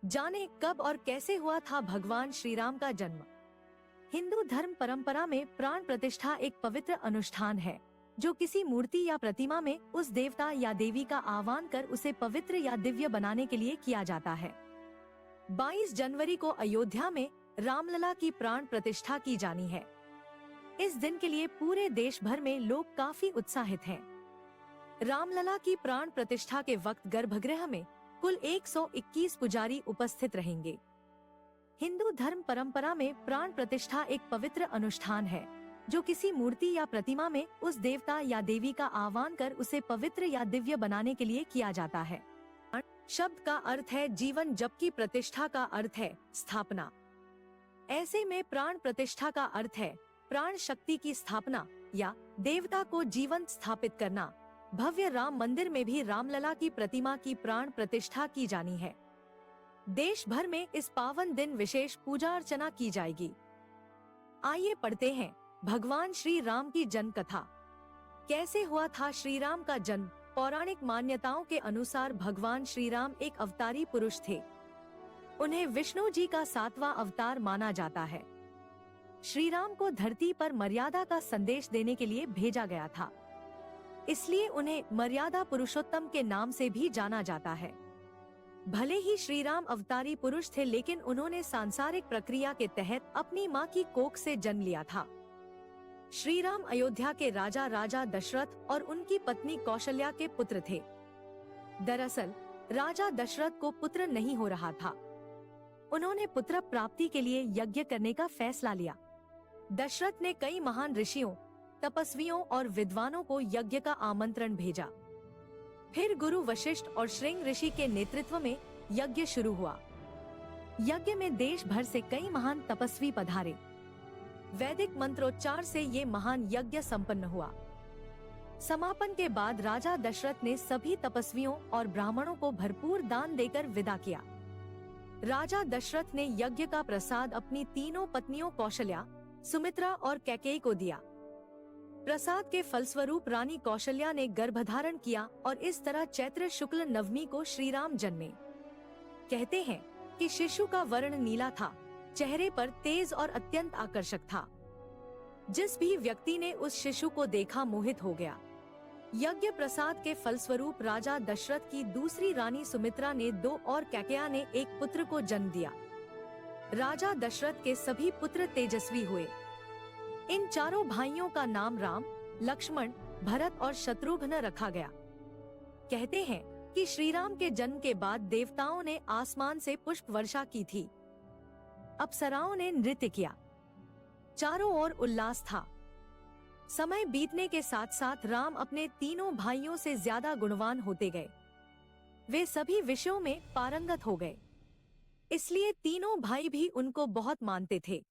जाने कब और कैसे हुआ था भगवान श्री राम का जन्म। हिंदू धर्म परंपरा में प्राण प्रतिष्ठा एक पवित्र अनुष्ठान है जो किसी मूर्ति या प्रतिमा में उस देवता या देवी का आह्वान कर उसे पवित्र या दिव्य बनाने के लिए किया जाता है। 22 जनवरी को अयोध्या में रामलला की प्राण प्रतिष्ठा की जानी है। इस दिन के लिए पूरे देश भर में लोग काफी उत्साहित हैं। रामलला की प्राण प्रतिष्ठा के वक्त गर्भगृह में कुल 121 पुजारी उपस्थित रहेंगे। हिंदू धर्म परंपरा में प्राण प्रतिष्ठा एक पवित्र अनुष्ठान है जो किसी मूर्ति या प्रतिमा में उस देवता या देवी का आह्वान कर उसे पवित्र या दिव्य बनाने के लिए किया जाता है। शब्द का अर्थ है जीवन, जबकि प्रतिष्ठा का अर्थ है स्थापना। ऐसे में प्राण प्रतिष्ठा का अर्थ है प्राण शक्ति की स्थापना या देवता को जीवंत स्थापित करना। भव्य राम मंदिर में भी रामलला की प्रतिमा की प्राण प्रतिष्ठा की जानी है। देश भर में इस पावन दिन विशेष पूजा अर्चना की जाएगी। आइए पढ़ते हैं भगवान श्री राम की जन्म कथा। कैसे हुआ था श्री राम का जन्म। पौराणिक मान्यताओं के अनुसार भगवान श्री राम एक अवतारी पुरुष थे। उन्हें विष्णु जी का 7वां अवतार माना जाता है। श्री राम को धरती पर मर्यादा का संदेश देने के लिए भेजा गया था, इसलिए उन्हें मर्यादा पुरुषोत्तम के नाम से भी जाना जाता है। भले ही श्री राम अवतारी पुरुष थे, लेकिन उन्होंने सांसारिक प्रक्रिया के तहत अपनी मां की कोख से जन्म लिया था। श्री राम अयोध्या के राजा दशरथ और उनकी पत्नी कौशल्या के पुत्र थे। दरअसल राजा दशरथ को पुत्र नहीं हो रहा था। उन्होंने पुत्र प्राप्ति के लिए यज्ञ करने का फैसला लिया। दशरथ ने कई महान ऋषियों, तपस्वियों और विद्वानों को यज्ञ का आमंत्रण भेजा। फिर गुरु वशिष्ठ और श्रृंग ऋषि के नेतृत्व में यज्ञ शुरू हुआ। यज्ञ में देश भर से कई महान तपस्वी पधारे। वैदिक मंत्रोच्चार से ये महान यज्ञ संपन्न हुआ। समापन के बाद राजा दशरथ ने सभी तपस्वियों और ब्राह्मणों को भरपूर दान देकर विदा किया। राजा दशरथ ने यज्ञ का प्रसाद अपनी तीनों पत्नियों कौशल्या, सुमित्रा और कैकेयी को दिया। प्रसाद के फलस्वरूप रानी कौशल्या ने गर्भधारण किया और इस तरह चैत्र शुक्ल नवमी को श्री राम जन्मे। कहते हैं कि शिशु का वर्ण नीला था, चेहरे पर तेज और अत्यंत आकर्षक था। जिस भी व्यक्ति ने उस शिशु को देखा मोहित हो गया। यज्ञ प्रसाद के फलस्वरूप राजा दशरथ की दूसरी रानी सुमित्रा ने 2 और कैकेयी ने एक पुत्र को जन्म दिया। राजा दशरथ के सभी पुत्र तेजस्वी हुए। इन चारों भाइयों का नाम राम, लक्ष्मण, भरत और शत्रुघ्न रखा गया। कहते हैं कि श्री राम के जन्म के बाद देवताओं ने आसमान से पुष्प वर्षा की थी। अप्सराओं ने नृत्य किया। चारों ओर उल्लास था। समय बीतने के साथ साथ राम अपने तीनों भाइयों से ज्यादा गुणवान होते गए। वे सभी विषयों में पारंगत हो गए, इसलिए तीनों भाई भी उनको बहुत मानते थे।